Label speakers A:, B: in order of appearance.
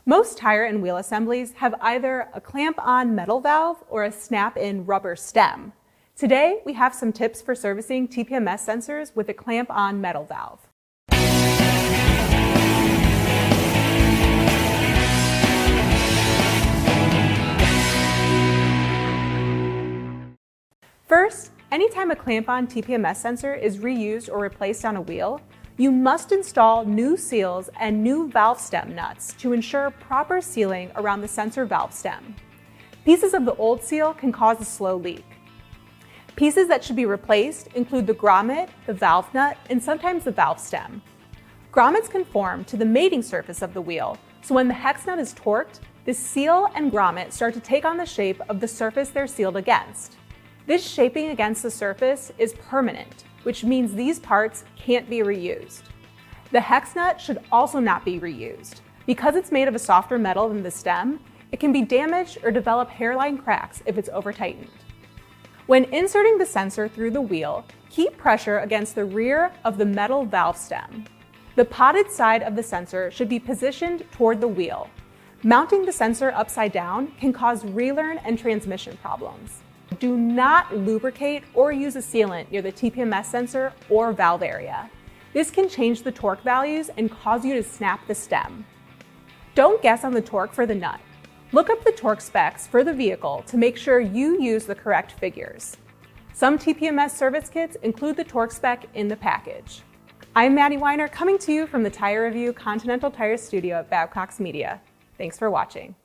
A: Most tire and wheel assemblies have either a clamp-on metal valve or a snap-in rubber stem. Today, we have some tips for servicing TPMS sensors with a clamp-on metal valve. First, anytime a clamp-on TPMS sensor is reused or replaced on a wheel, you must install new seals and new valve stem nuts to ensure proper sealing around the sensor valve stem. Pieces of the old seal can cause a slow leak. Pieces that should be replaced include the grommet, the valve nut, and sometimes the valve stem. Grommets conform to the mating surface of the wheel, so when the hex nut is torqued, the seal and grommet start to take on the shape of the surface they're sealed against. This shaping against the surface is permanent, which means these parts can't be reused. The hex nut should also not be reused. Because it's made of a softer metal than the stem, it can be damaged or develop hairline cracks if it's over-tightened. When inserting the sensor through the wheel, keep pressure against the rear of the metal valve stem. The potted side of the sensor should be positioned toward the wheel. Mounting the sensor upside down can cause relearn and transmission problems. Do not lubricate or use a sealant near the TPMS sensor or valve area. This can change the torque values and cause you to snap the stem. Don't guess on the torque for the nut. Look up the torque specs for the vehicle to make sure you use the correct figures. Some TPMS service kits include the torque spec in the package. I'm Maddie Winer, coming to you from the Tire Review Continental Tire Studio at Babcox Media. Thanks for watching.